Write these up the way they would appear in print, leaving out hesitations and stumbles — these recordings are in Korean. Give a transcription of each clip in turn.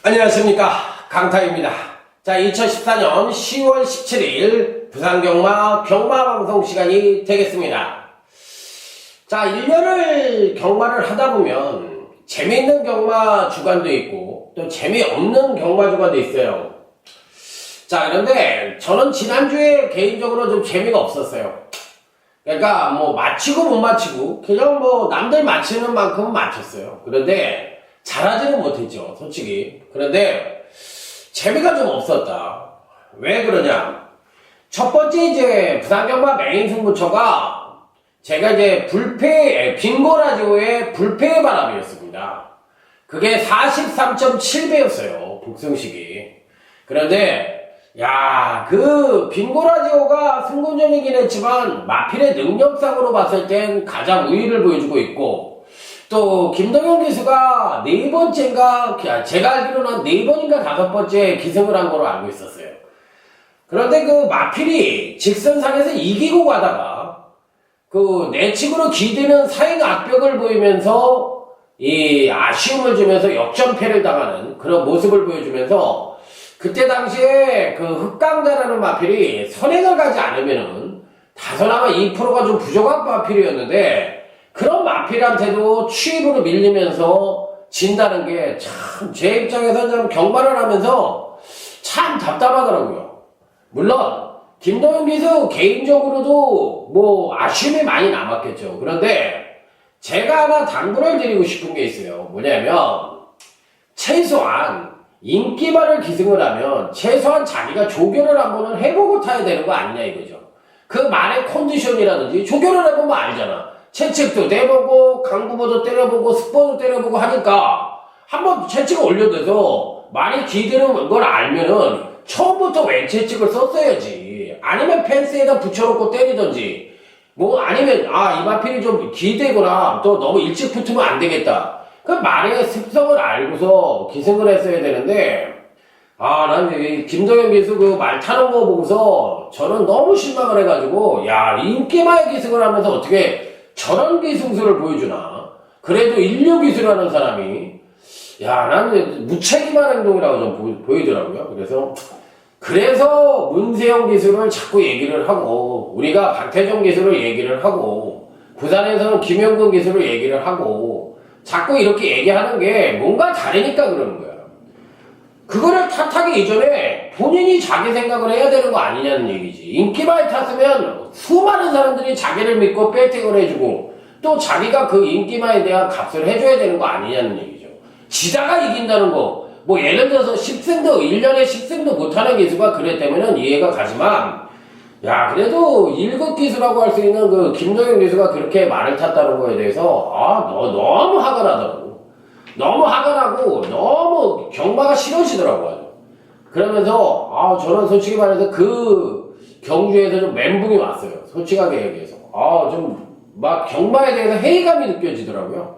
안녕하십니까, 강타입니다. 자, 2014년 10월 17일 부산경마 경마방송 시간이 되겠습니다. 자, 1년을 경마를 하다 보면 재미있는 경마 주간도 있고 또 재미없는 경마 주간도 있어요. 자, 그런데 저는 지난주에 개인적으로 좀 재미가 없었어요. 그러니까 뭐 맞히고 못 맞히고 그냥 뭐 남들 맞히는 만큼은 맞췄어요. 그런데 잘하지는 못했죠, 솔직히. 그런데 재미가 좀 없었다. 왜 그러냐? 첫 번째 이제 부산경마 메인 승부처가 제가 이제 빙고라디오의 불패의 바람이었습니다. 그게 43.7배였어요, 복승식이. 그런데 그 빙고라디오가 승군전이긴 했지만 마필의 능력상으로 봤을 땐 가장 우위를 보여주고 있고, 또 김동현 기수가 4번째인가, 제가 알기로는 4번인가 5번째 기승을 한 거로 알고 있었어요. 그런데 그 마필이 직선상에서 이기고 가다가 그 내측으로 기대는 사행 악벽을 보이면서 이 아쉬움을 주면서 역전패를 당하는 그런 모습을 보여주면서, 그때 당시에 그 흑강자라는 마필이 선행을 가지 않으면은 다소나마 2%가 좀 부족한 마필이었는데, 그런 마필한테도 추입으로 밀리면서 진다는 게 참 제 입장에서는 좀 경마를 하면서 참 답답하더라고요. 물론 김동현 기수 개인적으로도 뭐 아쉬움이 많이 남았겠죠. 그런데 제가 하나 당부를 드리고 싶은 게 있어요. 뭐냐면 최소한 인기말을 기승을 하면 최소한 자기가 조교를 한번은 해보고 타야 되는 거 아니냐 이거죠. 그 말의 컨디션이라든지 조교를 해보면 알잖아. 채찍도 때려보고 강구보도 때려보고 스포도 때려보고 하니까 한번 채찍을 올려대서 많이 기대는 걸 알면은 처음부터 왼채찍을 썼어야지. 아니면 펜스에다 붙여놓고 때리던지, 뭐 아니면 이 마필이 좀 기대구나, 또 너무 일찍 붙으면 안 되겠다, 그 말의 습성을 알고서 기승을 했어야 되는데, 난 김동현 기수 그 말 타는 거 보고서 저는 너무 실망을 해가지고, 인기마의 기승을 하면서 어떻게 저런 기승수를 보여주나. 그래도 인류 기술하는 사람이 나는 무책임한 행동이라고 좀 보이더라고요. 그래서 문세영 기술을 자꾸 얘기를 하고, 우리가 박태종 기술을 얘기를 하고, 부산에서는 김영근 기술을 얘기를 하고, 자꾸 이렇게 얘기하는 게 뭔가 다르니까 그러는 거야. 그거를 탓하기 이전에 본인이 자기 생각을 해야 되는 거 아니냐는 얘기지. 인기말 탔으면 수많은 사람들이 자기를 믿고 배팅을 해주고, 또 자기가 그 인기말에 대한 값을 해줘야 되는 거 아니냐는 얘기죠. 지다가 이긴다는 거, 뭐 예를 들어서 10승도 1년에 10승도 못하는 기수가 그랬다면 이해가 가지만, 그래도 1급 기수라고 할 수 있는 그 김동현 기수가 그렇게 말을 탔다는 거에 대해서 너무 화가 나더라고. 너무 화가 나고 너무 경마가 싫어지더라고요. 그러면서 저는 솔직히 말해서 그 경주에서 좀 멘붕이 왔어요. 솔직하게 얘기해서 좀 막 경마에 대해서 회의감이 느껴지더라고요.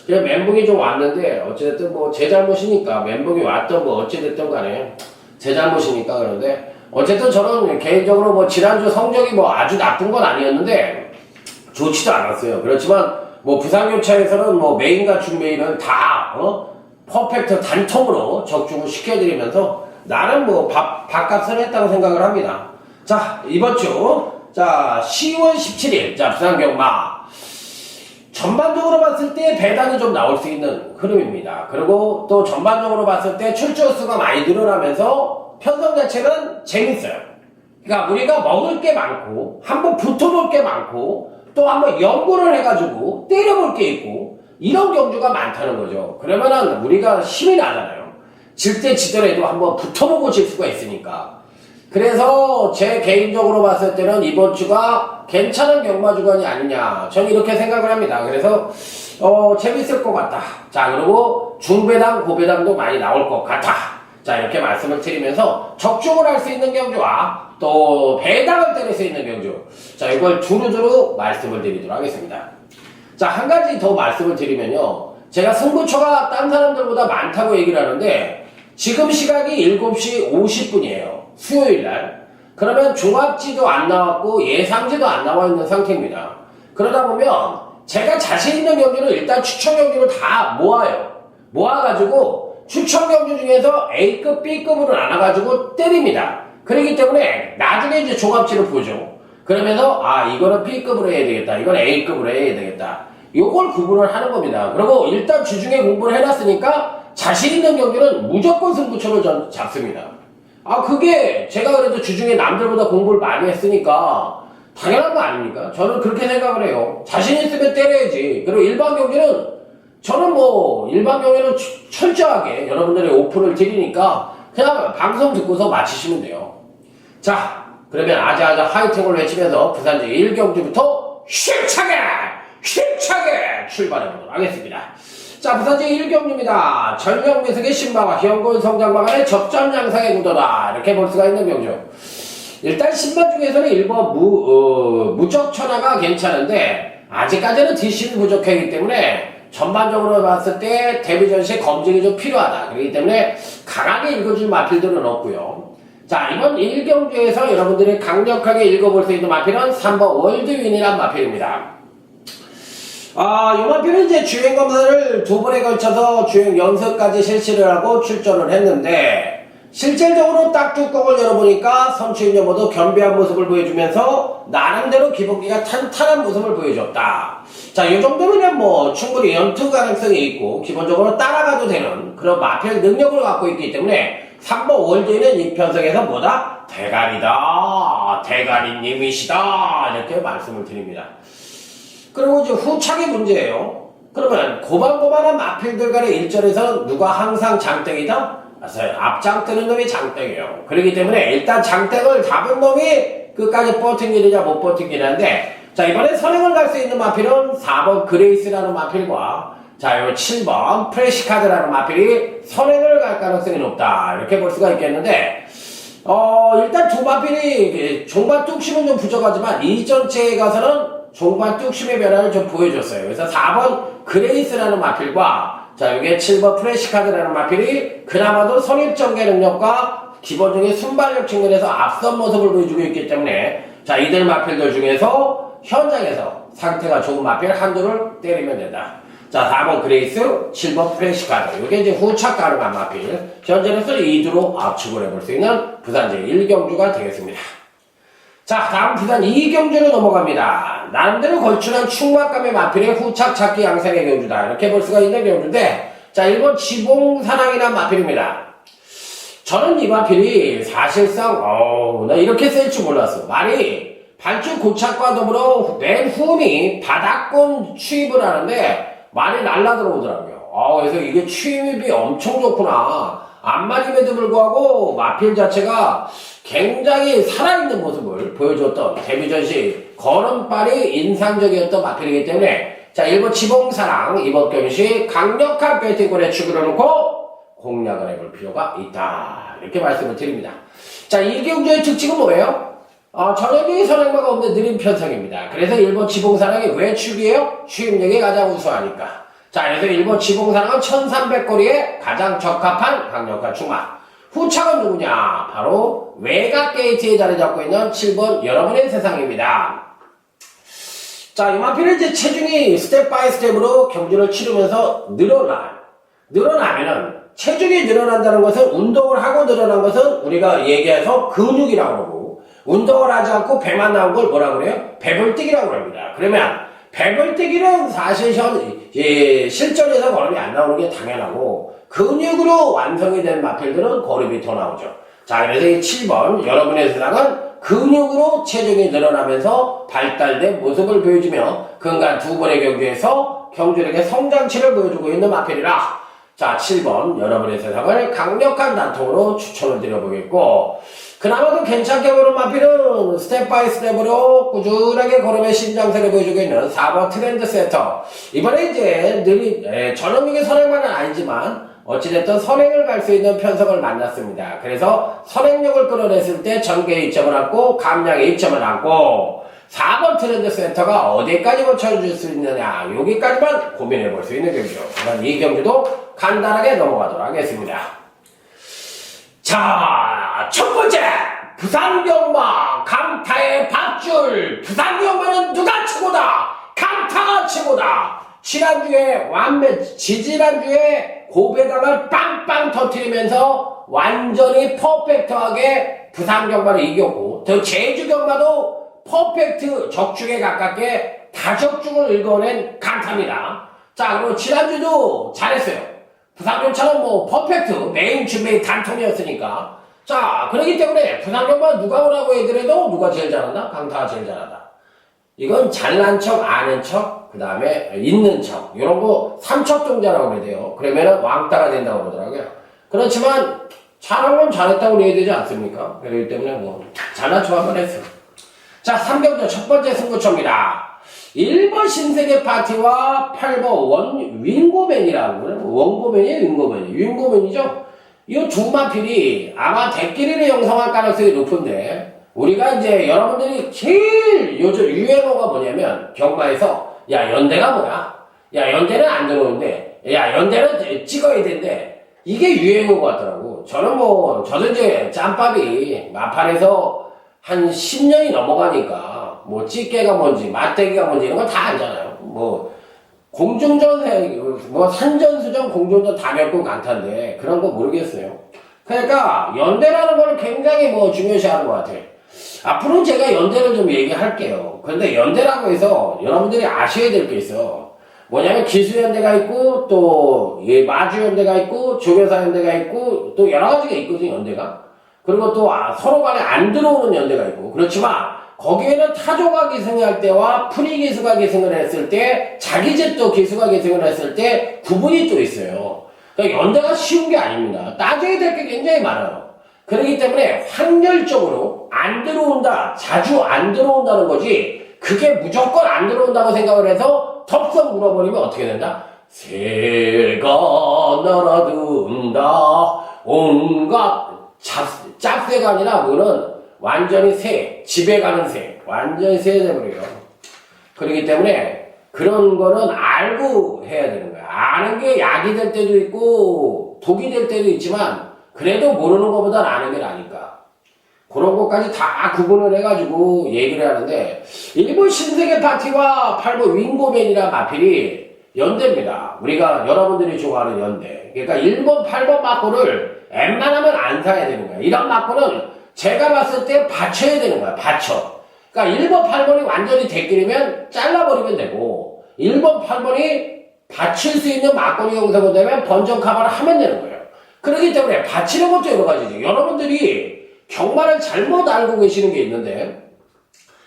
그냥 멘붕이 좀 왔는데, 어찌됐든 뭐 제 잘못이니까, 멘붕이 왔던 뭐 어찌됐든 간에 제 잘못이니까. 그런데 어쨌든 저는 개인적으로 뭐 지난주 성적이 뭐 아주 나쁜 건 아니었는데 좋지도 않았어요. 그렇지만 뭐 부산교차에서는 뭐 메인 가축 메인을 다 퍼펙트 단통으로 적중을 시켜드리면서 나는 뭐 밥값을 했다고 생각을 합니다. 자, 이번 주 10월 17일 부산경마 전반적으로 봤을 때 배당이 좀 나올 수 있는 흐름입니다. 그리고 또 전반적으로 봤을 때 출조 수가 많이 늘어나면서 편성 자체는 재밌어요. 그러니까 우리가 먹을 게 많고 한번 붙어볼 게 많고 또 한번 연구를 해가지고 때려볼 게 있고 이런 경주가 많다는 거죠. 그러면은 우리가 힘이 나잖아요. 질 때 지더라도 한번 붙어보고 질 수가 있으니까. 그래서 제 개인적으로 봤을 때는 이번 주가 괜찮은 경마 주간이 아니냐, 저는 이렇게 생각을 합니다. 그래서 재밌을 것 같다. 자, 그리고 중배당 고배당도 많이 나올 것 같다. 자, 이렇게 말씀을 드리면서 적중을 할 수 있는 경주와 또 배당을 때릴 수 있는 경주. 자, 이걸 두루두루 말씀을 드리도록 하겠습니다. 자, 한 가지 더 말씀을 드리면요. 제가 승부처가 딴 사람들보다 많다고 얘기를 하는데 지금 시각이 7시 50분이에요. 수요일날. 그러면 종합지도 안 나왔고 예상지도 안 나와 있는 상태입니다. 그러다 보면 제가 자신 있는 경기를 일단 추천 경기를 다 모아요. 모아가지고 추천 경기 중에서 A급, B급으로 나눠가지고 때립니다. 그렇기 때문에 나중에 이제 종합치를 보죠. 그러면서 이거는 B급으로 해야 되겠다. 이건 A급으로 해야 되겠다. 요걸 구분을 하는 겁니다. 그리고 일단 주중에 공부를 해놨으니까 자신 있는 경기는 무조건 승부처를 전 잡습니다. 그게 제가 그래도 주중에 남들보다 공부를 많이 했으니까 당연한 거 아닙니까? 저는 그렇게 생각을 해요. 자신 있으면 때려야지. 그리고 일반 경기는 저는 일반 경기는 철저하게 여러분들의 오픈을 드리니까 그냥 방송 듣고서 마치시면 돼요. 자, 그러면 아자아자 화이팅을 외치면서 부산제 1경주부터 힘차게 출발해보도록 하겠습니다. 자, 부산제 1경주입니다. 전력 매석의 신마와 현골 성장마간의 접전 양상의 구도다. 이렇게 볼 수가 있는 경주. 일단 신마 중에서는 1번 무적천하가 괜찮은데 아직까지는 뒷심이 부족하기 때문에 전반적으로 봤을 때 데뷔전시에 검증이 좀 필요하다. 그렇기 때문에 강하게 읽어줄 마필들은 없고요. 자, 이번 1경주에서 여러분들이 강력하게 읽어볼 수 있는 마필은 3번 월드윈이란 마필입니다. 이 마필은 이제 주행 검사를 2번에 걸쳐서 주행 연습까지 실시를 하고 출전을 했는데 실질적으로 딱 뚜껑을 열어보니까 선수인 여모도 겸비한 모습을 보여주면서 나름대로 기복기가 탄탄한 모습을 보여줬다. 자, 이 정도면 충분히 연투 가능성이 있고 기본적으로 따라가도 되는 그런 마필 능력을 갖고 있기 때문에 3번 월드윈은 이 편성에서 뭐다? 대가리다. 대가리님이시다. 이렇게 말씀을 드립니다. 그리고 이제 후착이 문제예요. 그러면 고만고만한 마필들 간의 일전에서 누가 항상 장땡이다? 앞장 뜨는 놈이 장땡이에요. 그렇기 때문에 일단 장땡을 잡은 놈이 끝까지 버팅기느냐 못 버팅기냐인데 자, 이번에 선행을 갈 수 있는 마필은 4번 그레이스라는 마필과 자, 요 7번 프레시카드라는 마필이 선행을 갈 가능성이 높다. 이렇게 볼 수가 있겠는데 일단 두 마필이 종반 뚝심은 좀 부족하지만 이전체에 가서는 종반 뚝심의 변화를 좀 보여줬어요. 그래서 4번 그레이스라는 마필과 자, 여기에 7번 프레시카드라는 마필이 그나마도 선입전개 능력과 기본적인 순발력 측면에서 앞선 모습을 보여주고 있기 때문에 자, 이들 마필들 중에서 현장에서 상태가 좋은 마필 한두를 때리면 된다. 자, 4번 그레이스, 7번 프레시카드. 이게 이제 후착 가능한 마필. 현재로서 2두로 압축을 해볼 수 있는 부산제 1경주가 되겠습니다. 자, 다음 부산 2경주로 넘어갑니다. 나름대로 걸출한 충막감의 마필의 후착 찾기 양상의 경주다. 이렇게 볼 수가 있는 경주인데, 자, 1번 지봉사랑이란 마필입니다. 저는 이 마필이 사실상, 나 이렇게 쓸 줄 몰랐어. 말이 발주 고착과 더불어 맨 후음이 바닥권 추입을 하는데, 말이 날라 들어오더라고요. 그래서 이게 추입이 엄청 좋구나. 앞말임에도 불구하고 마필 자체가 굉장히 살아있는 모습을 보여줬던 데뷔전시 걸음발이 인상적이었던 마필이기 때문에 자, 1번 지봉사랑 이번 경시 강력한 배팅골에 축을 놓고 공략을 해볼 필요가 있다. 이렇게 말씀을 드립니다. 자, 이 경주의 특징은 뭐예요? 전형적인 선행마가 없는 느린 편성입니다. 그래서 1번 지봉사랑이 왜 축이에요? 추임력이 가장 우수하니까. 자, 그래서 1번 지봉사랑은 1300거리에 가장 적합한 강력한 충마. 후착은 누구냐? 바로 외곽 게이트에 자리 잡고 있는 7번 여러분의 세상입니다. 자, 이 마필은 이제 체중이 스텝 바이 스텝으로 경주를 치르면서 늘어나면은 체중이 늘어난다는 것은 운동을 하고 늘어난 것은 우리가 얘기해서 근육이라고 그러고 운동을 하지 않고 배만 나온 걸 뭐라고 그래요? 배불뛰기라고 합니다. 그러면 배불뛰기는 사실 실전에서 걸음이 안 나오는 게 당연하고 근육으로 완성이 된 마필들은 걸음이 더 나오죠. 자, 그래서 이 7번 여러분의 세상은 근육으로 체중이 늘어나면서 발달된 모습을 보여주며 근간 두 번의 경주에서 경주력의 성장치를 보여주고 있는 마필이라 자, 7번 여러분의 세상을 강력한 단통으로 추천을 드려보겠고 그나마도 괜찮게 보는 마필은 스텝 바이 스텝으로 꾸준하게 걸음의 신장세를 보여주고 있는 4번 트렌드 세터. 이번에 이제 전형적인 선행만은 아니지만 어찌됐든 선행을 갈 수 있는 편성을 만났습니다. 그래서 선행력을 끌어냈을 때 전개에 이점을 안고 감량에 이점을 안고 4번 트렌드 센터가 어디까지 맞춰줄 수 있느냐 여기까지만 고민해 볼 수 있는 경기죠. 그럼 이 경기도 간단하게 넘어가도록 하겠습니다. 자, 첫 번째 부산경마 강타의 밧줄. 부산경마는 누가 최고다? 강타가 최고다. 지난주에 지지난주에 고배당을 빵빵 터뜨리면서 완전히 퍼펙트하게 부산경마를 이겼고 또 제주경마도 퍼펙트 적중에 가깝게 다적중을 읽어낸 강타입니다. 자, 그리고 지난주도 잘했어요. 부산경차는 뭐 퍼펙트 메인 준비 단통이었으니까. 자, 그렇기 때문에 부산경마 누가 오라고 해더라도 누가 제일 잘한다? 강타가 제일 잘한다. 이건 잘난 척, 아는 척, 그 다음에 있는 척 이런 거 삼척동자라고 그래야 돼요. 그러면은 왕따가 된다고 그러더라고요. 그렇지만 잘한 건 잘했다고 그래야 되지 않습니까? 그렇기 때문에 뭐 잘난 척 한번 했어요. 자, 3경전 첫 번째 승부처입니다. 1번 신세계 파티와 8번 윙고맨이라고 그래요. 원고맨이에요, 윙고맨이에요. 윙고맨이죠? 이 두 마필이 아마 대끼리를 형성할 가능성이 높은데, 우리가 이제 여러분들이 제일 요즘 유행어가 뭐냐면, 경마에서, 야, 연대가 뭐야? 야, 연대는 안 들어오는데, 야, 연대는 찍어야 되는데, 이게 유행어 같더라고. 저도 이제 짬밥이 마판에서 한 10년이 넘어가니까, 뭐, 찌개가 뭔지, 맞대기가 뭔지, 이런 거 다 알잖아요. 뭐, 공중전, 뭐, 산전수전, 공중전 다 겪은 강타인데, 그런 거 모르겠어요. 그러니까, 연대라는 거를 굉장히 뭐, 중요시 하는 것 같아요. 앞으로는 제가 연대를 좀 얘기할게요. 그런데 연대라고 해서 여러분들이 아셔야 될 게 있어. 뭐냐면, 기수연대가 있고, 또, 마주연대가 있고, 조교사연대가 있고, 또 여러 가지가 있거든요, 연대가. 그리고 또, 서로 간에 안 들어오는 연대가 있고. 그렇지만, 거기에는 타조가 기승할 때와 프리기수가 기승을 했을 때, 자기 집도 기수가 기승을 했을 때 구분이 또 있어요. 그러니까 연대가 쉬운 게 아닙니다. 따져야 될 게 굉장히 많아요. 그렇기 때문에 확률적으로 안 들어온다, 자주 안 들어온다는 거지, 그게 무조건 안 들어온다고 생각을 해서 덥석 물어버리면 어떻게 된다? 새가 날아든다, 온갖 짭새가 아니라 그거는 완전히 새, 집에 가는 새, 완전히 새 돼버려요. 그렇기 때문에 그런 거는 알고 해야 되는 거야. 아는 게 약이 될 때도 있고 독이 될 때도 있지만 그래도 모르는 것보다는 아는 게 나니까. 그런 것까지 다 구분을 해가지고 얘기를 하는데, 일본 신세계 파티와 8번 윙고맨이라 마필이 연대입니다. 우리가 여러분들이 좋아하는 연대. 그러니까 1번, 8번 막고를 웬만하면 안 사야 되는 거야. 이런 막고는 제가 봤을 때 받쳐야 되는 거야, 받쳐. 그러니까 1번, 8번이 완전히 대끼리면 잘라버리면 되고, 1번, 8번이 받칠 수 있는 막걸리 형성이 되면 번정 카바를 하면 되는 거예요. 그렇기 때문에 받치는 것도 여러 가지죠. 여러분들이 경마를 잘못 알고 계시는 게 있는데,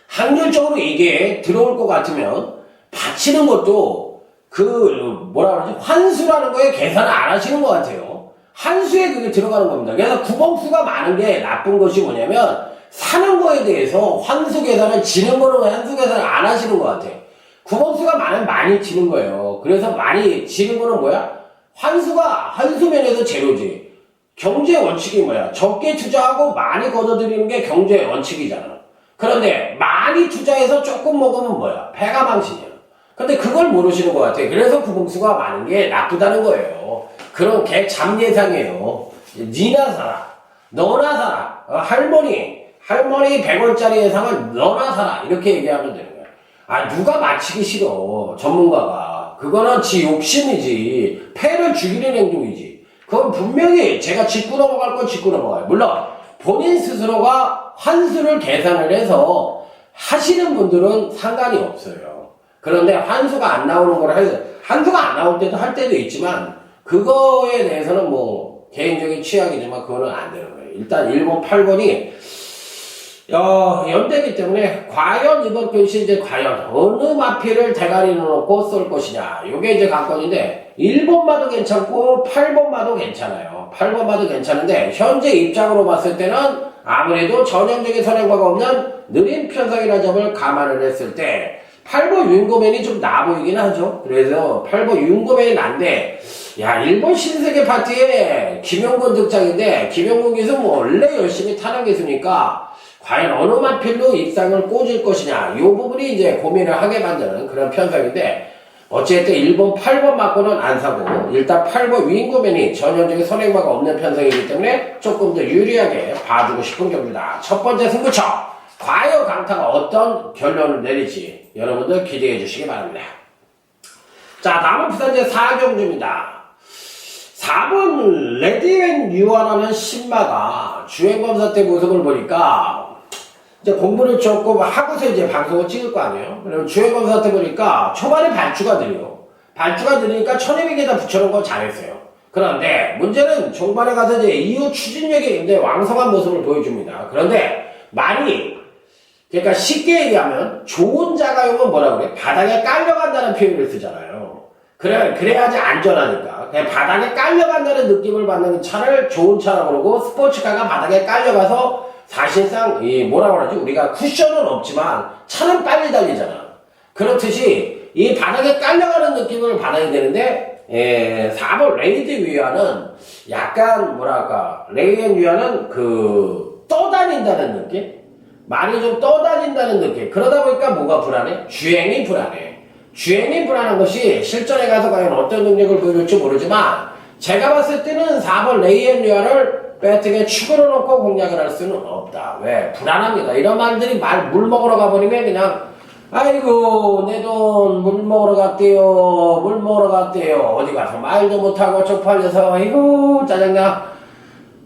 확률적으로 이게 들어올 것 같으면, 받치는 것도 뭐라 그러지? 환수라는 거에 계산을 안 하시는 것 같아요. 한수에 그게 들어가는 겁니다. 그래서 구봉수가 많은 게 나쁜 것이 뭐냐면 사는 거에 대해서 환수 계산을 지는 거는 환수 계산을 안 하시는 것 같아. 구봉수가 많으면 많이 지는 거예요. 그래서 많이 지는 거는 뭐야? 환수 면에서 제로지. 경제 원칙이 뭐야? 적게 투자하고 많이 걷어들이는 게 경제 원칙이잖아. 그런데 많이 투자해서 조금 먹으면 뭐야? 배가 망신이야. 근데 그걸 모르시는 것 같아. 그래서 구봉수가 많은 게 나쁘다는 거예요. 그런 개 잠예상이에요. 니나 사라. 너나 사라. 할머니 100원짜리 예상을 너나 사라. 이렇게 얘기하면 되는 거야. 누가 맞히기 싫어. 전문가가. 그거는 지 욕심이지. 패를 죽이는 행동이지. 그건 분명히 제가 짚고 넘어갈 건 짚고 넘어가요. 물론 본인 스스로가 환수를 계산을 해서 하시는 분들은 상관이 없어요. 그런데 환수가 안 나오는 걸 해서, 환수가 안 나올 때도 할 때도 있지만, 그거에 대해서는 뭐, 개인적인 취향이지만, 그거는 안 되는 거예요. 일단 1번, 8번이, 연대기 때문에, 과연 이번 글씨 이제 과연 어느 마필을 대가리를 놓고 쏠 것이냐. 요게 이제 관건인데, 1번마도 괜찮고, 8번마도 괜찮아요. 8번마도 괜찮은데, 현재 입장으로 봤을 때는, 아무래도 전형적인 선행과가 없는 느린 편성이라는 점을 감안을 했을 때, 8번 윙고맨이 좀 나아 보이긴 하죠. 그래서 8번 윙고맨이 난데, 야, 일본 신세계 파티에 김영곤 득장인데, 김영곤 기수 뭐 원래 열심히 타는 기수니까, 과연 어느 마필로 입상을 꽂을 것이냐, 이 부분이 이제 고민을 하게 만드는 그런 편성인데, 어쨌든 1번, 8번 맞고는 안 사고, 일단 8번 윙구맨이 전형적인 선행마가 없는 편성이기 때문에 조금 더 유리하게 봐주고 싶은 경기다. 첫 번째 승부처, 과연 강타가 어떤 결론을 내릴지 여러분들 기대해 주시기 바랍니다. 자, 다음은 부산제 4경주입니다. 4번 레디앤 유아라는 신마가 주행검사 때 모습을 보니까 이제 공부를 조금 하고서 이제 방송을 찍을 거 아니에요. 그리고 주행검사 때 보니까 초반에 발주가 느려. 발주가 느리니까 1200에다 붙여놓은 거 잘했어요. 그런데 문제는 종반에 가서 이제 이후 추진력이 이제 왕성한 모습을 보여줍니다. 그런데 말이 그러니까 쉽게 얘기하면 좋은 자가용은 뭐라 그래? 바닥에 깔려간다는 표현을 쓰잖아요. 그래야지 안전하니까. 그냥 바닥에 깔려간다는 느낌을 받는 차를 좋은 차라고 그러고, 스포츠카가 바닥에 깔려가서 사실상 뭐라 그러지? 우리가 쿠션은 없지만 차는 빨리 달리잖아. 그렇듯이 이 바닥에 깔려가는 느낌을 받아야 되는데, 4번 레이드 위아는 약간 뭐랄까, 레이드 위아는 떠다닌다는 느낌? 많이 좀 떠다닌다는 느낌. 그러다 보니까 뭐가 불안해? 주행이 불안해. 주행이 불안한 것이 실전에 가서 과연 어떤 능력을 보여줄지 모르지만, 제가 봤을 때는 4번 레이앤 류아를 배팅에 축으로 놓고 공략을 할 수는 없다. 왜? 불안합니다. 이런 말들이 물 먹으러 가버리면 그냥, 아이고, 내 돈 물 먹으러 갔대요. 물 먹으러 갔대요. 어디 가서 말도 못하고 쪽팔려서, 아이고, 짜증나.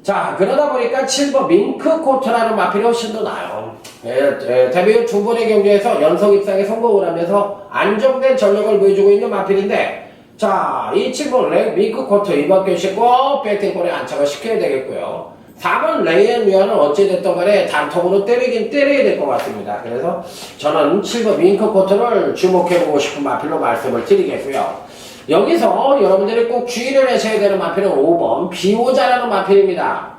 자, 그러다 보니까 7번 밍크 코트라는 마필이 훨씬 더 나아요. 데뷔 후 2번의 경기에서 연속 입상에 성공을 하면서 안정된 전력을 보여주고 있는 마필인데, 자, 이 7번 밍크 코트 이번 경기 꼭 배팅권에 안착을 시켜야 되겠고요. 4번 레이앤 류아는 어찌됐든 간에 단통으로 때려야 될 것 같습니다. 그래서 저는 7번 밍크 코트를 주목해보고 싶은 마필로 말씀을 드리겠고요. 여기서 여러분들이 꼭 주의를 하셔야 되는 마필은 5번 비오자라는 마필입니다.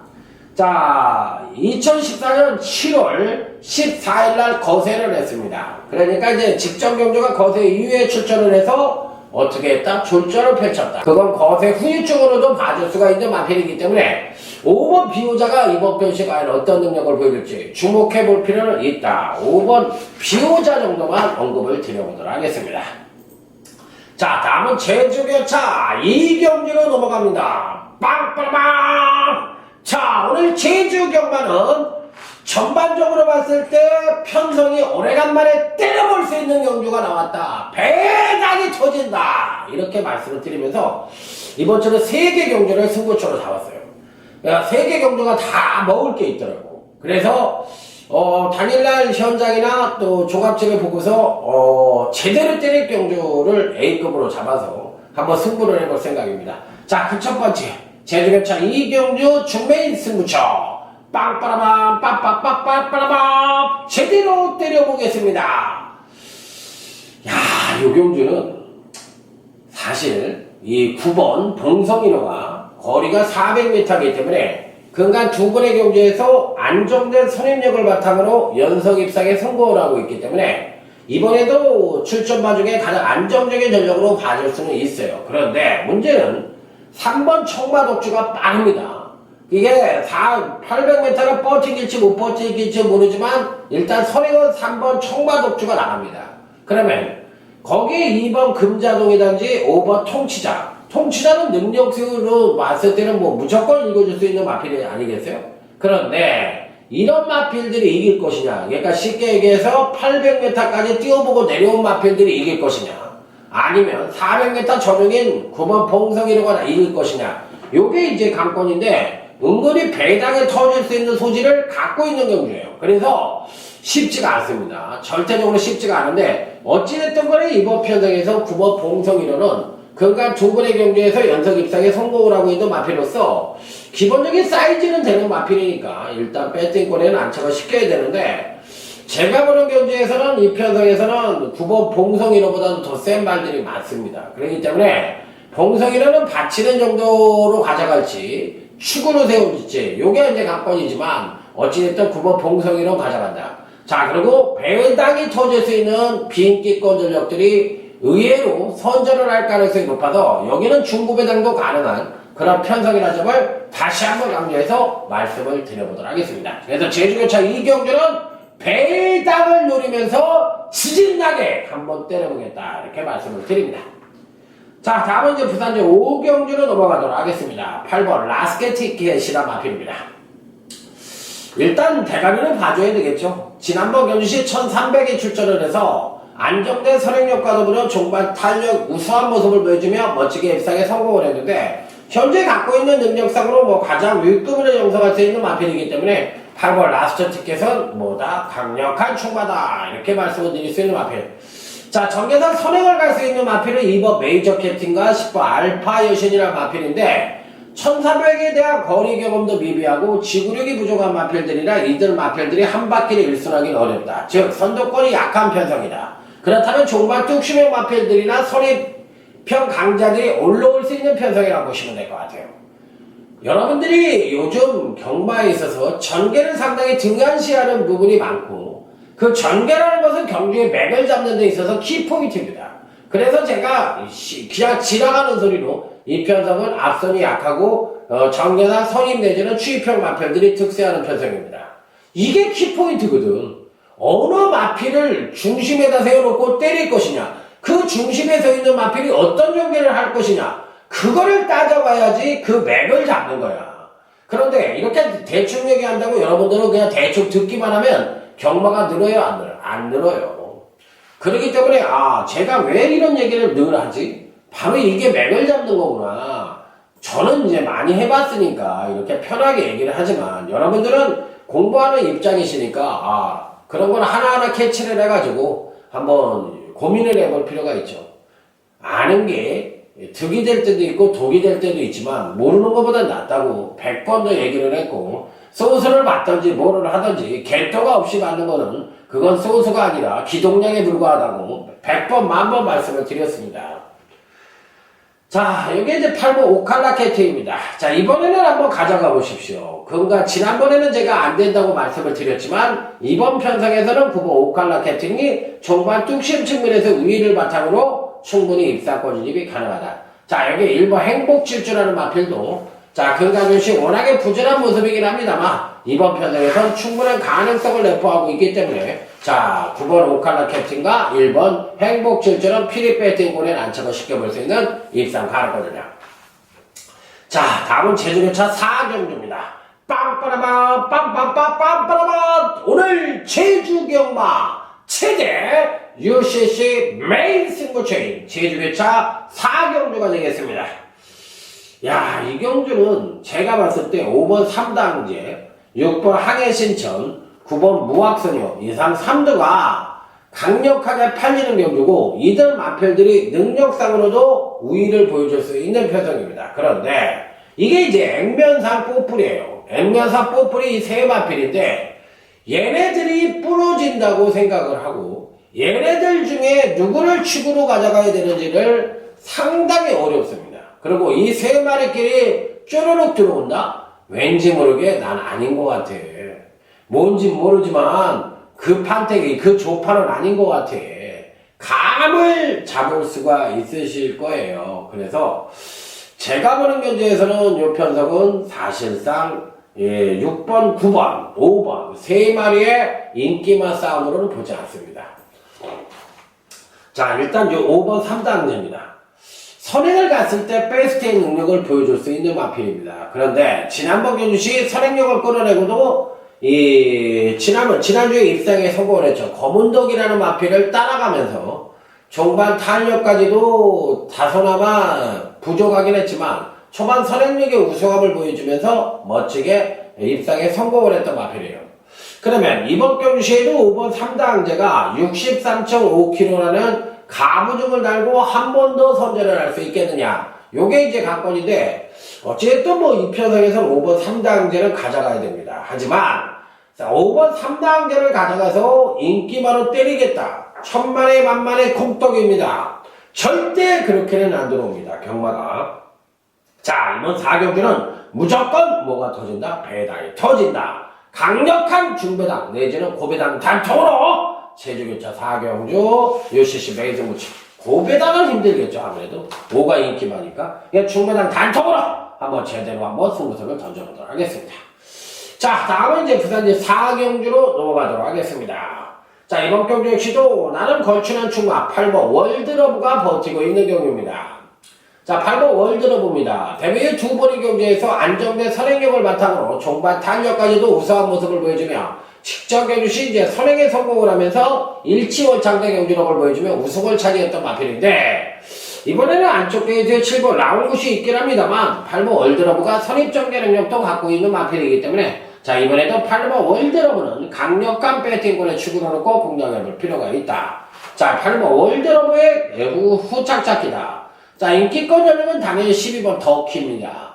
자, 2014년 7월 14일날 거세를 했습니다. 그러니까 이제 직전 경주가 거세 이후에 출전을 해서 어떻게 했다? 졸전을 펼쳤다. 그건 거세 후유증으로도 봐줄 수가 있는 마필이기 때문에 5번 비오자가 이번 경시에 과연 어떤 능력을 보여줄지 주목해 볼 필요는 있다. 5번 비오자 정도만 언급을 드려보도록 하겠습니다. 자, 다음은 제주교차 2경기로 넘어갑니다. 빵빠라빵! 자, 오늘 제주경마는 전반적으로 봤을 때 편성이 오래간만에 때려볼 수 있는 경주가 나왔다. 배당이 터진다. 이렇게 말씀을 드리면서 이번 주는 3개 경주를 승부처로 잡았어요. 그러니까 3개 경주가 다 먹을 게 있더라고. 그래서 당일날 현장이나 또 조갑집에 보고서 제대로 때릴 경주를 A급으로 잡아서 한번 승부를 해볼 생각입니다. 자, 그 첫 번째 제주교차 2경주 중메인 승부처 빵빠라밤 빠빠빠빠빠라밤 제대로 때려보겠습니다. 야, 요 경주는 사실 이 9번 봉성인호가 거리가 400m이기 때문에 그간 2번의 경주에서 안정된 선임력을 바탕으로 연속 입상에 성공을 하고 있기 때문에 이번에도 출전마 중에 가장 안정적인 전력으로 봐줄 수는 있어요. 그런데 문제는 3번 청마독주가 빠릅니다. 이게 800m가 버티길지 못 버티길지 모르지만 일단 선행은 3번 청마독주가 나갑니다. 그러면 거기에 2번 금자동이든지 5번 통치자. 통치자는 능력으로 봤을 때는 뭐 무조건 읽어줄 수 있는 마필이 아니겠어요? 그런데 이런 마필들이 이길 것이냐? 그러니까 쉽게 얘기해서 800m까지 뛰어보고 내려온 마필들이 이길 것이냐? 아니면 400m 전용인 9번 봉성이로가 이길 것이냐? 요게 이제 관건인데 은근히 배당에 터질 수 있는 소질을 갖고 있는 경주예요. 그래서 쉽지가 않습니다. 절대적으로 쉽지가 않은데 어찌됐든 간에 이번 편성에서 9번 봉성이로는 그간 2번의 경주에서 연속 입상에 성공을 하고 있는 마필로서 기본적인 사이즈는 되는 마필이니까 일단 배팅권에는 안착을 시켜야 되는데 제가 보는 경주에서는 이 편성에서는 9번 봉성이로보다도 더 센 말들이 많습니다. 그렇기 때문에 봉성이로는 받치는 정도로 가져갈지 축으로 세울지 요게 이제 관건이지만 어찌됐든 9번 봉성이로 가져간다. 자, 그리고 배당이 터질 수 있는 비인기권 전력들이 의외로 선전을 할 가능성이 높아서 여기는 중구배당도 가능한 그런 편성이라는 점을 다시 한번 강조해서 말씀을 드려보도록 하겠습니다. 그래서 제주교차 이경주는 배당을 노리면서 지진나게 한번 때려보겠다 이렇게 말씀을 드립니다. 자, 다음은 이제 부산제 오경주로 넘어가도록 하겠습니다. 8번 라스케티켓이라 마필입니다. 일단 대가리는 봐줘야 되겠죠. 지난번 경주시 1300에 출전을 해서 안정된 선행력과 더불어 종반 탄력 우수한 모습을 보여주며 멋지게 입상에 성공을 했는데 현재 갖고 있는 능력상으로 가장 윗급으로 형성할 수 있는 마필이기 때문에 8번 라스트 티켓은 뭐다? 강력한 충마다 이렇게 말씀을 드릴 수 있는 마필. 자, 전개상 선행을 갈 수 있는 마필은 2번 메이저 캡틴과 10번 알파 여신이라는 마필인데 1400에 대한 거리 경험도 미비하고 지구력이 부족한 마필들이라 이들 마필들이 한 바퀴를 일순하기는 어렵다. 즉 선도권이 약한 편성이다. 그렇다면 종반 뚝심형 마필들이나 선입형 강자들이 올라올 수 있는 편성이라고 보시면 될 것 같아요. 여러분들이 요즘 경마에 있어서 전개를 상당히 등한시하는 부분이 많고 그 전개라는 것은 경주의 맥을 잡는 데 있어서 키포인트입니다. 그래서 제가 그냥 지나가는 소리로 이 편성은 앞선이 약하고 전개나 선입 내지는 추입형 마필들이 특세하는 편성입니다. 이게 키포인트거든. 어느 마필을 중심에다 세워놓고 때릴 것이냐, 그 중심에 서 있는 마필이 어떤 전개를 할 것이냐, 그거를 따져봐야지 그 맥을 잡는 거야. 그런데 이렇게 대충 얘기한다고 여러분들은 그냥 대충 듣기만 하면 경마가 늘어요, 안 늘어요? 안 늘어요. 그렇기 때문에 제가 왜 이런 얘기를 늘 하지? 바로 이게 맥을 잡는 거구나. 저는 이제 많이 해봤으니까 이렇게 편하게 얘기를 하지만 여러분들은 공부하는 입장이시니까 그런 걸 하나하나 캐치를 해가지고 한번 고민을 해볼 필요가 있죠. 아는 게 득이 될 때도 있고 독이 될 때도 있지만 모르는 것보다 낫다고 100번 더 얘기를 했고 소스를 맞든지 뭐를 하든지 개토가 없이 맞는 거는 그건 소스가 아니라 기동량에 불과하다고 100번 10,000번 말씀을 드렸습니다. 자, 여기 이제 8번 오칼라 캐트입니다. 자, 이번에는 한번 가져가 보십시오. 그러니까 지난번에는 제가 안 된다고 말씀을 드렸지만 이번 편성에서는 9번 오칼라 캐팅이 종반 뚝심 측면에서 우위를 바탕으로 충분히 입상권 진입이 가능하다. 자, 여기 1번 행복질주라는 마필도 금강준씨 워낙에 부진한 모습이긴 합니다만 이번 편성에선 충분한 가능성을 내포하고 있기 때문에 9번 오칼라 캡틴과 1번 행복질주는 피리 배팅골에 난척을 시켜볼 수 있는 입상 가능거든요. 자, 다음은 제주교차 4경주입니다. 빵빠라밤 빰빰빰빰빠라밤 오늘 제주경마 최대 UCC 메인 승부처인 제주교차 4경주가 되겠습니다. 야, 이 경주는 제가 봤을 때 5번 3당제, 6번 항해신천, 9번 무학선요 이상 3두가 강력하게 팔리는 경주고 이들 마필들이 능력상으로도 우위를 보여줄 수 있는 편성입니다. 그런데 이게 이제 액면상 뽀풀이에요. 액면상 뽀풀이 이 세 마필인데 얘네들이 부러진다고 생각을 하고 얘네들 중에 누구를 축으로 가져가야 되는지를 상당히 어렵습니다. 그리고 이 세 마리끼리 쪼르륵 들어온다? 왠지 모르게 난 아닌 것 같아. 뭔지 모르지만 그 판때기, 그 조판은 아닌 것 같아. 감을 잡을 수가 있으실 거예요. 그래서 제가 보는 견제에서는 이 편성은 사실상 6번, 9번, 5번 세 마리의 인기만 싸움으로는 보지 않습니다. 자, 일단 이 5번 3단계입니다. 선행을 갔을 때 베스트의 능력을 보여줄 수 있는 마필입니다. 그런데 지난번 견주시 선행력을 끌어내고도 지난주에 입상에 성공을 했죠. 검은독이라는 마필을 따라가면서 종반 탄력까지도 다소나마 부족하긴 했지만 초반 선행력의 우수함을 보여주면서 멋지게 입상에 성공을 했던 마필이에요. 그러면 이번 경주시에도 5번 3당제가 63.5kg라는 가부중을 달고 한 번 더 선전을 할 수 있겠느냐. 요게 이제 관건인데 어쨌든 이 편성에서는 5번 3당제를 가져가야 됩니다. 하지만 5번 3당제를 가져가서 인기만으로 때리겠다. 천만에 만만의 콩떡입니다. 절대 그렇게는 안 들어옵니다. 경마가. 자, 이번 4경주는 무조건 뭐가 터진다? 배당이 터진다. 강력한 중배당 내지는 고배당 단통으로 제주교차 4경주 UCC 메인 승부처 고배당은 힘들겠죠. 아무래도 5가 인기 많으니까. 중배당 단통으로 한번 제대로 한번 승부수를 던져보도록 하겠습니다. 자, 다음은 이제 부산 이제 4경주로 넘어가도록 하겠습니다. 자, 이번 경주 역시도 나름 걸출한 충마 8번 월드러브가 버티고 있는 경주입니다. 자, 8번 월드러브입니다. 데뷔 후 2번의 경주에서 안정된 선행력을 바탕으로 종반 탄력까지도 우수한 모습을 보여주며 직전 경주 시 이제 선행에 성공을 하면서 일치월장대 경주력을 보여주며 우승을 차지했던 마필인데, 이번에는 안쪽 게이트에 7번 라운굿이 있긴 합니다만 8번 월드러브가 선입전개 능력도 갖고 있는 마필이기 때문에, 자, 이번에도 8번 월드러브는 강력한 배팅권에 축을 넣고 공략해볼 필요가 있다. 자, 8번 월드러브의 외부 후착잡기다. 자, 인기권 전력은 당연히 12번 더키입니다.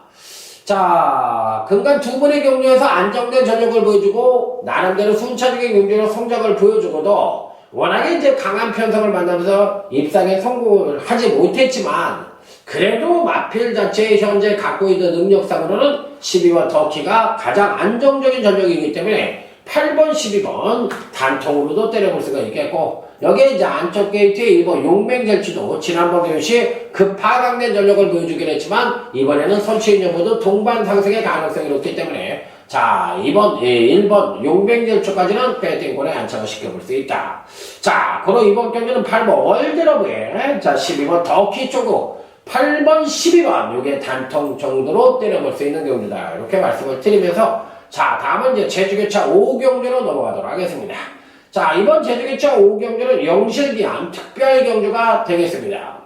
자, 근간 2번의 경주에서 안정된 전력을 보여주고 나름대로 순차적인 경주로 성적을 보여주고도 워낙에 이제 강한 편성을 만나면서 입상에 성공을 하지 못했지만, 그래도 마필 자체의 현재 갖고 있는 능력상으로는 12번 더키가 가장 안정적인 전력이기 때문에 8번, 12번 단통으로도 때려볼 수가 있겠고, 여기에 이제 안쪽 게이트의 1번 용맹절치도 지난번 경시 급하강된 전력을 보여주긴 했지만 이번에는 선취인 여부도 동반 상승의 가능성이 높기 때문에, 자, 1번 용맹절초까지는 배팅권에 안착을 시켜볼 수 있다. 자, 그럼 이번 경기는 8번 월드러브에, 자, 12번 더키 쪽으로 8번, 12번 요게 단통 정도로 때려볼 수 있는 경주다. 이렇게 말씀을 드리면서, 자, 다음은 이제 제주교차 5경주로 넘어가도록 하겠습니다. 자, 이번 제주교차 5경주는 영실기한 특별 경주가 되겠습니다.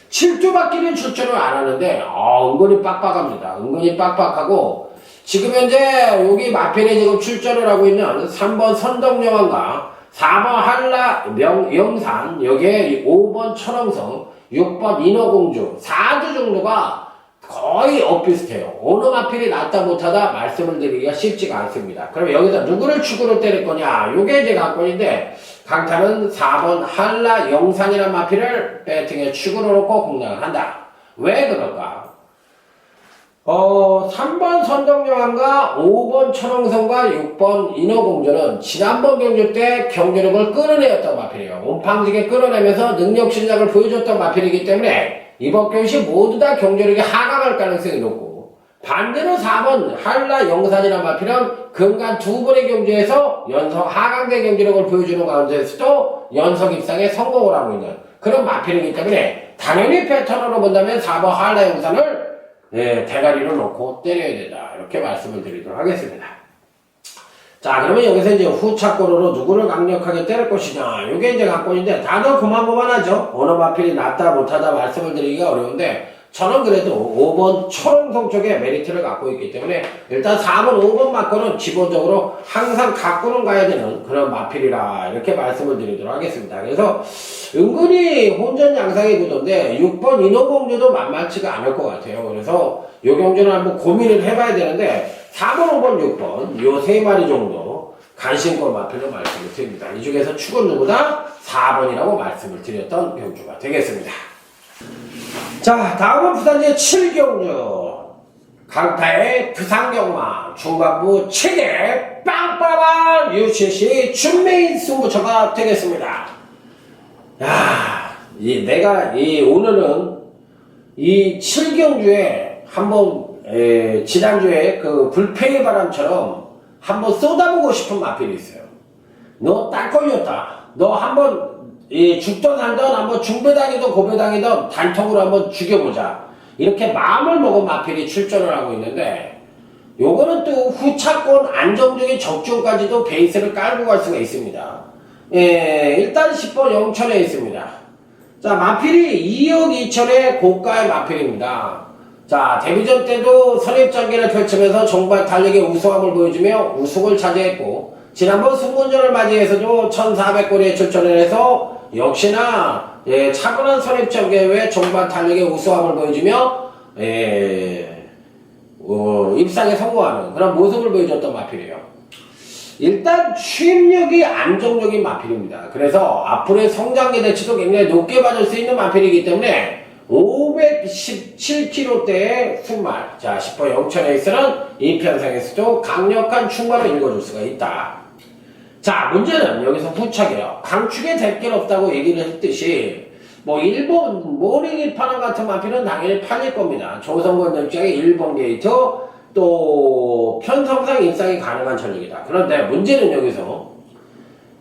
7주바퀴는 출전을 안 하는데 은근히 빡빡합니다. 은근히 빡빡하고, 지금 현재 여기 마필에 지금 출전을 하고 있는 3번 선덕여왕과 4번 한라 영산, 여기에 5번 천왕성, 6번 인어공주, 4주 정도가 거의 엇비슷해요. 어느 마필이 낫다 못하다 말씀을 드리기가 쉽지가 않습니다. 그럼 여기서 누구를 축으로 때릴 거냐? 요게 이제 관건인데, 강타는 4번 한라 영산이라는 마필을 배팅에 축으로 놓고 공략을 한다. 왜 그럴까? 3번 선덕여왕과 5번 천왕성과 6번 인어공주는 지난번 경주 때 경주력을 끌어내었던 마필이에요. 온팡지게 끌어내면서 능력 실력을 보여줬던 마필이기 때문에 이번 경시 모두 다 경주력이 하강할 가능성이 높고, 반대로 4번 한라 영산이라는 마필은 근간 2번의 경주에서 연속 하강된 경주력을 보여주는 가운데서도 연속 입상에 성공을 하고 있는 그런 마필이기 때문에 당연히 패턴으로 본다면 4번 한라 영산을 대가리로 놓고 때려야 된다. 이렇게 말씀을 드리도록 하겠습니다. 자, 그러면 여기서 이제 후착골으로 누구를 강력하게 때릴 것이냐. 요게 이제 관건인데, 다들 고만고만하죠. 어느 마필이 낫다 못하다 말씀을 드리기가 어려운데, 저는 그래도 5번 초롱성 쪽에 메리트를 갖고 있기 때문에 일단 4번, 5번 맞고는 기본적으로 항상 갖고는 가야 되는 그런 마필이라 이렇게 말씀을 드리도록 하겠습니다. 그래서 은근히 혼전양상의 구도인데 6번 인어공주도 만만치가 않을 것 같아요. 그래서 요 경주는 한번 고민을 해봐야 되는데 4번, 5번, 6번 요 세 마리 정도 간신권 마필로 말씀을 드립니다. 이 중에서 축은 누구다? 4번이라고 말씀을 드렸던 경주가 되겠습니다. 자, 다음은 부산제 7경주 강타의 부산경마 중반부 최대 빵빠방 UCC 준메인 승부처가 되겠습니다. 야, 오늘은 이 7경주에 한번 지난주에 그 불패의 바람처럼 한번 쏟아보고 싶은 마필이 있어요. 너 딱 걸렸다. 너 한번 죽던 살던 한번 중배당이든 고배당이든 단통으로 한번 죽여보자. 이렇게 마음을 먹은 마필이 출전을 하고 있는데, 요거는 또 후차권 안정적인 적중까지도 베이스를 깔고 갈 수가 있습니다. 일단 10번 영천에 있습니다. 자, 마필이 2억 2천의 고가의 마필입니다. 자, 데뷔전 때도 선입전개를 펼치면서 정말 달력의 우수함을 보여주며 우승을 차지했고, 지난번 승문전을 맞이해서도 1400골에 출전을 해서 역시나 차분한 선입전개 외 종반 달력의 우수함을 보여주며 입상에 성공하는 그런 모습을 보여줬던 마필이에요. 일단 취임력이 안정적인 마필입니다. 그래서 앞으로의 성장 기대치도 굉장히 높게 받을 수 있는 마필이기 때문에 517kg대의 순말, 자 10번 영천에이스는 이 편성에서도 강력한 충만을 읽어줄 수가 있다. 자, 문제는 여기서 후착이에요. 강축에 댈 게 없다고 얘기를 했듯이 뭐 일본 모리기 파나 같은 마필은 당연히 팔릴 겁니다. 조선권 입장에 일본 게이트 또 편성상 입상이 가능한 전력이다. 그런데 문제는 여기서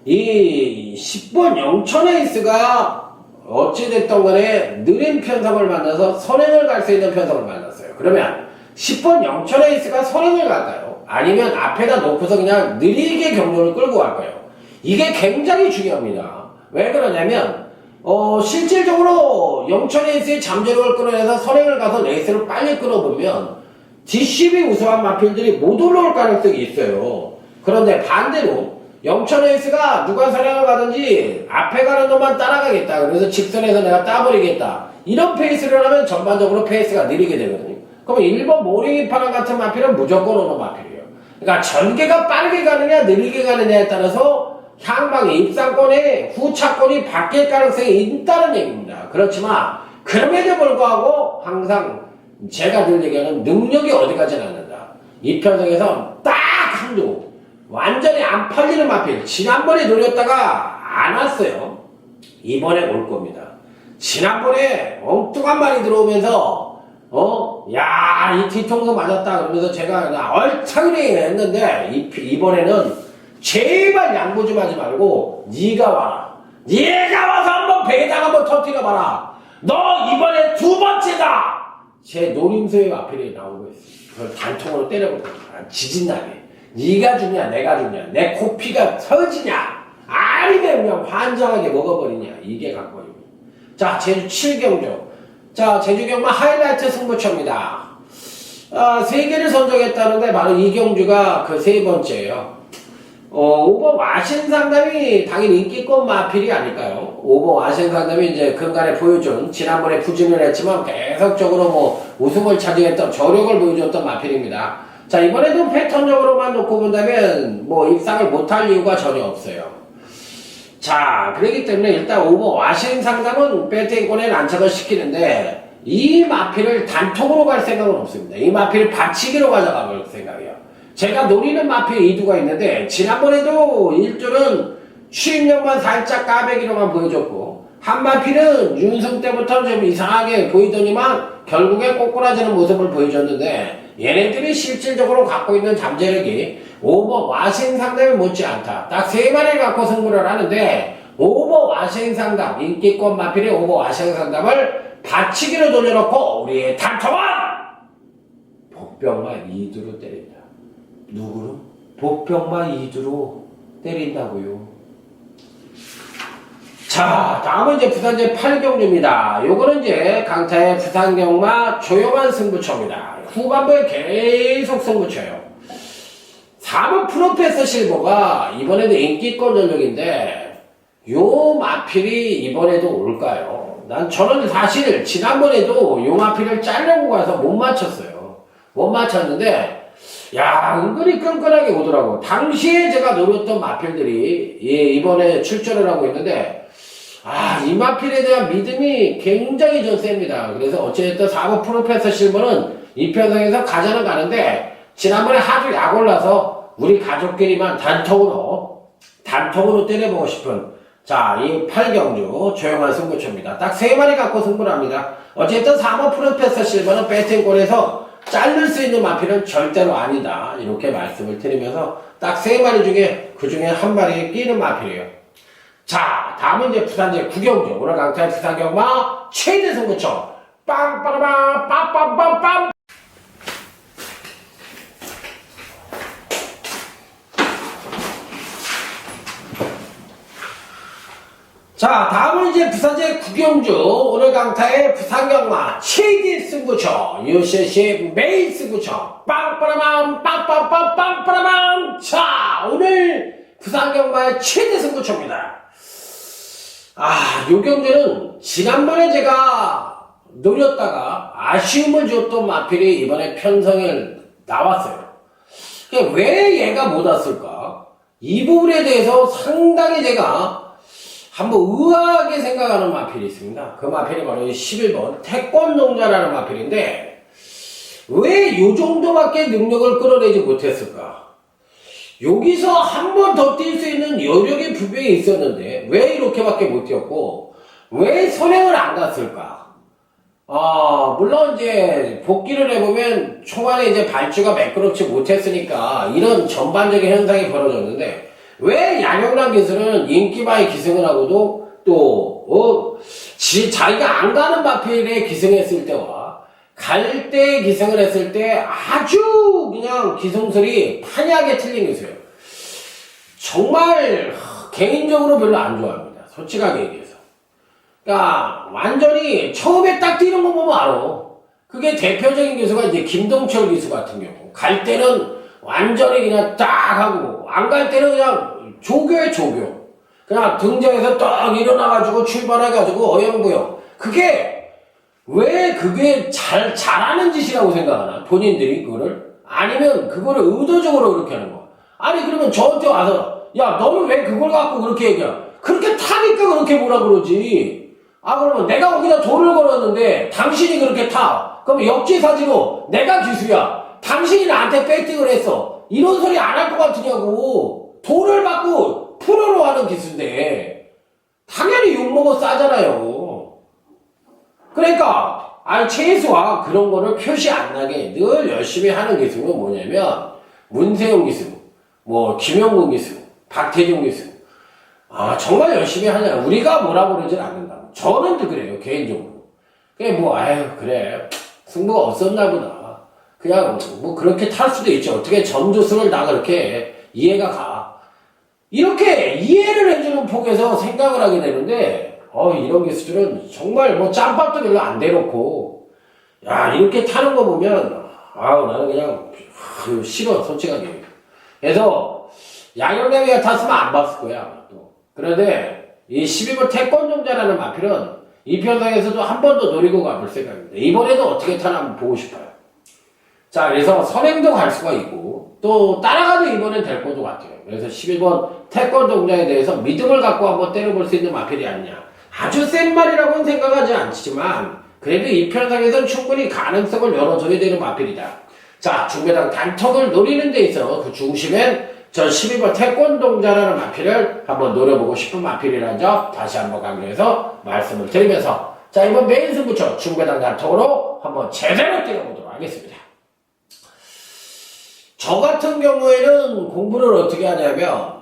이 10번 영천에이스가 어찌됐던 간에 느린 편성을 만나서 선행을 갈 수 있는 편성을 만났어요. 그러면 10번 영천에이스가 선행을 갈까요? 아니면 앞에다 놓고서 그냥 느리게 경로를 끌고 갈까요? 이게 굉장히 중요합니다. 왜 그러냐면 실질적으로 영천에이스의 잠재력을 끌어내서 선행을 가서 레이스를 빨리 끌어보면 DCB 우수한 마필들이 못 올라올 가능성이 있어요. 그런데 반대로 영천에이스가 누가 선행을 가든지 앞에 가는 놈만 따라가겠다. 그래서 직선에서 내가 따버리겠다. 이런 페이스를 하면 전반적으로 페이스가 느리게 되거든요. 그러면 일본 모링이 파랑 같은 마필은 무조건 오는 마필이에요. 그러니까 전개가 빠르게 가느냐 느리게 가느냐에 따라서 향방의 입상권의 후차권이 바뀔 가능성이 있다는 얘기입니다. 그렇지만 그럼에도 불구하고 항상 제가 늘 얘기하는 능력이 어디까지는 않는다. 이 편성에서 딱 한두 완전히 안 팔리는 마필 지난번에 노렸다가 안 왔어요. 이번에 올 겁니다. 지난번에 엉뚱한 말이 들어오면서 이 뒤통수 맞았다 그러면서 제가 얼차게 했는데 이번에는 제발 양보 좀 하지 말고 네가 와라. 네가 와서 한번 배에다가 한번 터뜨려봐라. 너 이번에 두 번째다. 제 노림수의 마필이 나온 거였어요. 그걸 단통으로 때려볼 거야. 지진나게. 네가 죽냐 내가 죽냐 내 코피가 터지냐 아니면 그냥 환장하게 먹어버리냐 이게 관건입니다. 자 제주 7경주 자 제주 경마 하이라이트 승부처입니다. 3개를 선정했다는데 바로 이 경주가 그 3번째예요. 오버 와신 상담이 당연히 인기권 마필이 아닐까요? 오버 와신 상담이 이제 근간에 보여준 지난번에 부진을 했지만 계속적으로 뭐 우승을 차지했던 저력을 보여줬던 마필입니다. 자 이번에도 패턴적으로만 놓고 본다면 뭐 입상을 못할 이유가 전혀 없어요. 자 그렇기 때문에 일단 오버 와신 상담은 배팅권에 난착을 시키는데 이 마필을 단통으로 갈 생각은 없습니다. 이 마필을 받치기로 가져가 볼 생각이에요. 제가 노리는 마필 2두가 있는데 지난번에도 1조는 추임력만 살짝 까베기로만 보여줬고 한 마필은 윤승 때부터 좀 이상하게 보이더니만 결국에 꼬꾸라지는 모습을 보여줬는데 얘네들이 실질적으로 갖고 있는 잠재력이 오버 와신 상담이 못지않다. 딱 3마리를 갖고 승부를 하는데 오버 와신 상담 인기권 마필의 오버 와신 상담을 받치기로 돌려놓고 우리의 단통은 복병마 2두로 때린다. 누구로? 복병마 2두로 때린다고요. 자 다음은 이제 부산제 8경주입니다. 요거는 이제 강타의 부산경마 조용한 승부처입니다. 후반부에 계속 승부처예요. 4번 프로페서 실버가 이번에도 인기권 전력인데 요 마필이 이번에도 올까요? 저는 사실 지난번에도 요 마필을 짜려고 가서 못 맞췄어요. 못 맞췄는데 야 은근히 끈끈하게 오더라고. 당시에 제가 노렸던 마필들이 이번에 출전을 하고 있는데 이 마필에 대한 믿음이 굉장히 좀 셉니다. 그래서 어쨌든 4번 프로페서 실버는 이 편성에서 가져는 가는데 지난번에 하도 약 올라서 우리 가족끼리만 단통으로 때려보고 싶은 자, 이 8경주 조용한 승부처입니다. 딱 3마리 갖고 승부를 합니다. 어쨌든 4번 프로페서 실버는 배팅권에서 자를 수 있는 마필은 절대로 아니다. 이렇게 말씀을 드리면서 딱 3마리 중에 그 중에 한 마리에 끼는 마필이에요. 자, 다음은 이제 부산제 9경주. 오늘 강타의 부산경마 최대 승부처. 빵빠라밤, 빰빰빰빰. 자, 다음은 이제 부산제 9경주. 오늘 강타의 부산경마 최대 승부처. UCC 메인 승부처. 빵빠라밤, 빰빰빰, 빰빠라밤. 자, 오늘 부산경마의 최대 승부처입니다. 요 경주는 지난번에 제가 노렸다가 아쉬움을 줬던 마필이 이번에 편성에 나왔어요. 왜 얘가 못 왔을까? 이 부분에 대해서 상당히 제가 한번 의아하게 생각하는 마필이 있습니다. 그 마필이 바로 11번 태권농자라는 마필인데 왜 요 정도밖에 능력을 끌어내지 못했을까? 여기서 한 번 더 뛸 수 있는 여력이 분명히 있었는데 왜 이렇게밖에 못 뛰었고 왜 선행을 안 갔을까? 물론 이제 복귀를 해보면 초반에 이제 발주가 매끄럽지 못했으니까 이런 전반적인 현상이 벌어졌는데 왜 양영란 기수는 인기바에 기승을 하고도 또 자기가 안 가는 마필에 기승했을 때와 갈 때 기승을 했을 때 아주 그냥 기승술이 판이하게 틀린 기수예요. 정말 개인적으로 별로 안 좋아합니다. 솔직하게 얘기해서. 그러니까 완전히 처음에 딱 뛰는 거 보면 알아. 그게 대표적인 기수가 이제 김동철 기수 같은 경우. 갈 때는 완전히 그냥 딱 하고 안 갈 때는 그냥 조교에 조교. 그냥 등장해서 딱 일어나가지고 출발해가지고 어영부영. 왜 그게 잘하는 짓이라고 생각하나? 본인들이 그거를? 아니면 그거를 의도적으로 그렇게 하는 거. 아니 그러면 저한테 와서 야 너는 왜 그걸 갖고 그렇게 얘기해? 그렇게 타니까 그렇게 뭐라 그러지. 그러면 내가 거기다 돈을 걸었는데 당신이 그렇게 타. 그럼 역지사지로 내가 기수야. 당신이 나한테 배팅을 했어. 이런 소리 안 할 것 같으냐고. 돈을 받고 프로로 하는 기수인데 당연히 욕먹어 싸잖아요. 그러니까 최소한 그런 거를 표시 안 나게 늘 열심히 하는 기수는 뭐냐면 문세영 기수, 김영국 기수, 박태종 기수. 정말 열심히 하냐. 우리가 뭐라고 그러진 않는다고. 저는 그래요, 개인적으로. 그래. 승부가 없었나 보다. 그냥, 그렇게 탈 수도 있죠. 어떻게 점조수를 다 그렇게 이해가 가. 이렇게 이해를 해주는 폭에서 생각을 하게 되는데, 이런 기수들은 정말 짬밥도 별로 안 대놓고, 이렇게 타는 거 보면, 나는 그냥, 싫어, 솔직하게. 그래서, 양영래가 탔으면 안 봤을 거야, 또. 그런데, 이 12번 태권종자라는 마필은 이 편성에서도 한 번 더 노리고 가볼 생각입니다. 이번에도 어떻게 타나 한번 보고 싶어요. 자, 그래서 선행도 갈 수가 있고, 또 따라가도 이번엔 될 것도 같아요. 그래서 12번 태권종자에 대해서 믿음을 갖고 한번 때려볼 수 있는 마필이 아니냐. 아주 센 말이라고는 생각하지 않지만, 그래도 이 편성에서는 충분히 가능성을 열어줘야 되는 마필이다. 자, 중매당 단턱을 노리는 데 있어 그 중심엔 저 12번 태권동자라는 마필을 한번 노려보고 싶은 마필이라는 점 다시 한번 강조해서 말씀을 드리면서 자, 이번 메인 승부처 중매당 단턱으로 한번 제대로 뛰어보도록 하겠습니다. 저 같은 경우에는 공부를 어떻게 하냐면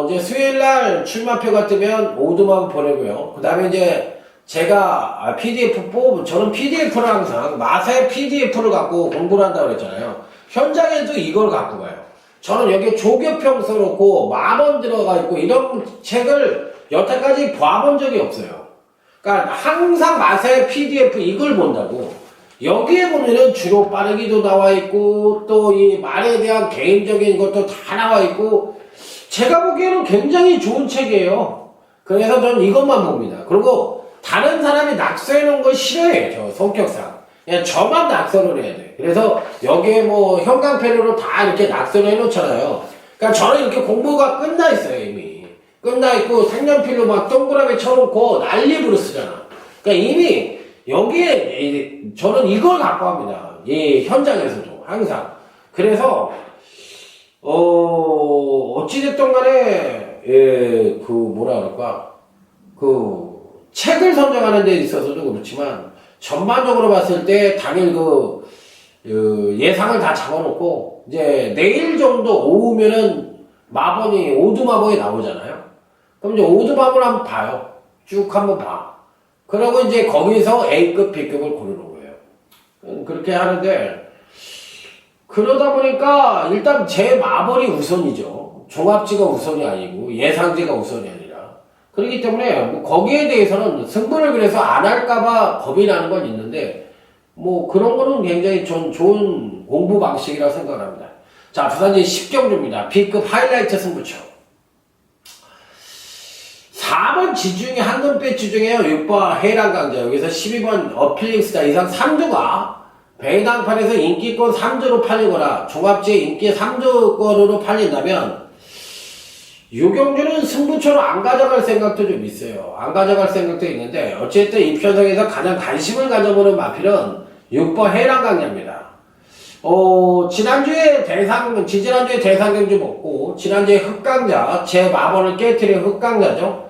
이제 수요일날 출마표가 뜨면 오두만 보내고요. 그 다음에 이제 제가 PDF 저는 PDF를 항상 마사의 PDF를 갖고 공부를 한다고 그랬잖아요. 현장에도 이걸 갖고 가요. 저는 여기에 조교평 써놓고 만원 들어가 있고 이런 책을 여태까지 봐본 적이 없어요. 그러니까 항상 마사의 PDF 이걸 본다고. 여기에 보면은 주로 빠르기도 나와 있고 또 이 말에 대한 개인적인 것도 다 나와 있고 제가 보기에는 굉장히 좋은 책이에요. 그래서 저는 이것만 봅니다. 그리고 다른 사람이 낙서해 놓은 걸 싫어해요. 저 성격상. 그냥 저만 낙서를 해야 돼. 그래서 여기에 형광펜으로 다 이렇게 낙서를 해 놓잖아요. 그러니까 저는 이렇게 공부가 끝나 있어요, 이미. 끝나 있고 색연필로 막 동그라미 쳐놓고 난리 부르쓰잖아. 그러니까 이미 여기에 저는 이걸 갖고 합니다. 이 현장에서도 항상. 그래서 어찌됐든 간에 책을 선정하는 데 있어서도 그렇지만 전반적으로 봤을 때 당일 예상을 다 잡아놓고 이제 내일 정도 오후면은 오두마번이 나오잖아요. 그럼 이제 오두마번 한번 봐요. 쭉 한번 봐. 그러고 이제 거기서 A급, B급을 고르는 거예요. 그렇게 하는데 그러다 보니까 일단 제 마번이 우선이죠. 종합지가 우선이 아니고 예상지가 우선이 아니라. 그렇기 때문에 거기에 대해서는 승부를 그래서 안 할까봐 겁이 나는 건 있는데 그런 거는 굉장히 좋은 공부 방식이라고 생각합니다. 자, 부산지 10경주입니다. B급 하이라이트 승부처. 4번 지중해 한금 배치 중에요. 6번 해랑강자 여기서 12번 어필링스타 이상 3주가 배당판에서 인기권 3주로 팔리거나 종합지에 인기 3주권으로 팔린다면 유경주는 승부처로 안 가져갈 생각도 좀 있어요. 안 가져갈 생각도 있는데 어쨌든 이 편성에서 가장 관심을 가져보는 마필은 6번 해랑강자입니다. 지지난주에 대상경주 먹고 지난주에 흑강자 제 마번을 깨트린 흑강자죠.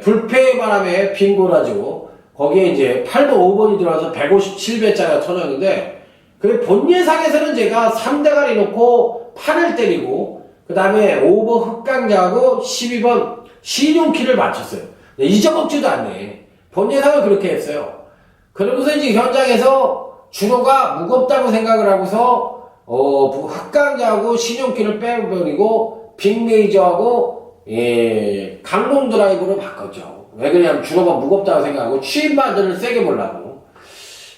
불패의 바람에 빈 고라지고, 거기에 이제 8번 5번이 들어와서 157배짜리가 터졌는데, 그 본 예상에서는 제가 3대가리 놓고 8을 때리고, 그 다음에 5번 흑강자하고 12번 신용키를 맞췄어요. 잊어먹지도 않네. 본 예상을 그렇게 했어요. 그러고서 이제 현장에서 준호가 무겁다고 생각을 하고서, 흑강자하고 신용키를 빼버리고, 빅레이저하고, 강공 드라이브로 바꿨죠. 왜 그러냐면 준호가 무겁다고 생각하고, 추임바들을 세게 보려고.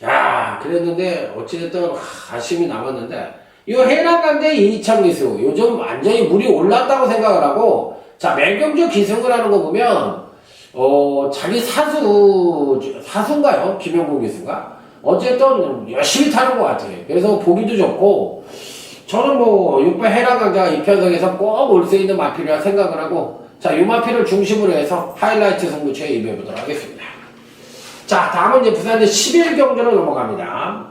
야, 그랬는데, 어찌됐든, 아쉬움이 남았는데, 이 해남강대 이창 기수, 요즘 완전히 물이 올랐다고 생각을 하고, 자, 맹경주 기승을 하는 거 보면, 자기 사수인가요? 김영국 기수가? 어쨌든 열심히 타는 것 같아요. 그래서 보기도 좋고, 저는 뭐, 6번 해남강자가 이편성에서 꼭 올 수 있는 마필이라 생각을 하고, 자, 이 마필을 중심으로 해서 하이라이트 승부처에 임해보도록 하겠습니다. 자, 다음은 이제 부산대 11경주로 넘어갑니다.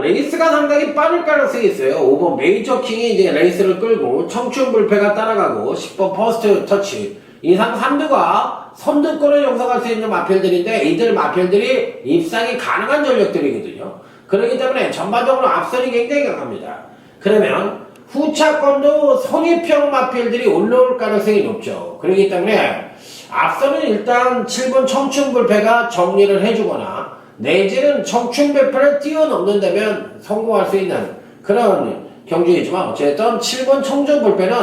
레이스가 상당히 빠를 가능성이 있어요. 5번 메이저킹이 이제 레이스를 끌고 청춘불패가 따라가고 10번 퍼스트 터치 이상 3두가 선두권을 형성할 수 있는 마필들인데 이들 마필들이 입상이 가능한 전력들이거든요. 그렇기 때문에 전반적으로 앞선이 굉장히 강합니다. 그러면 후차권도 성입형 마필들이 올라올 가능성이 높죠. 그렇기 때문에 앞서는 일단 7번 청춘불패가 정리를 해주거나 내지는 청춘불패를 뛰어넘는다면 성공할 수 있는 그런 경주이지만 어쨌든 7번 청춘불패는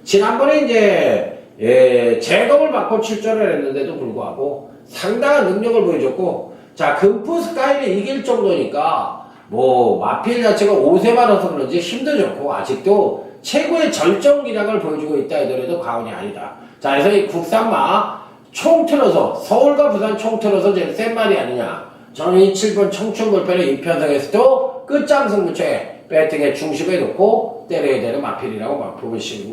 지난번에 이제 제검을 받고 출전을 했는데도 불구하고 상당한 능력을 보여줬고 자 금프 스카이를 이길 정도니까 뭐 마필 자체가 5세만어서 그런지 힘도 좋고 아직도 최고의 절정 기량을 보여주고 있다 하더라도 과언이 아니다. 자 그래서 이 국산마 총 틀어서 서울과 부산 총 틀어서 제일 센 말이 아니냐. 저는 이 7번 청춘불패를 이편성에서도 끝장 승부처에 배팅의 중심에 놓고 때려야 되는 마필이라고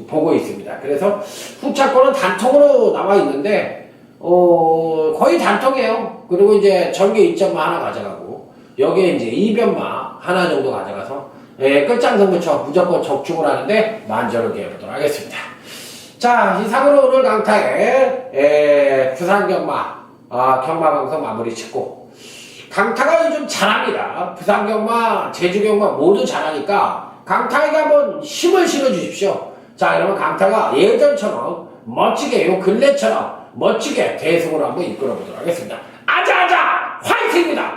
보고 있습니다. 그래서 후차권은 단통으로 나와 있는데 거의 단통이에요. 그리고 이제 전개 2점마 하나 가져가고 여기에 이제 이변마 하나 정도 가져가서 끝장 승부처 무조건 적중을 하는데 만전을 해보도록 하겠습니다. 자, 이상으로 오늘 강타의 부산 경마 경마방송 마무리 짓고 강타가 요즘 잘합니다. 부산 경마, 제주 경마 모두 잘하니까 강타에게 한번 힘을 실어주십시오. 자, 그러면 강타가 예전처럼 멋지게 요 근래처럼 멋지게 대승으로 한번 이끌어보도록 하겠습니다. 아자아자 화이팅입니다.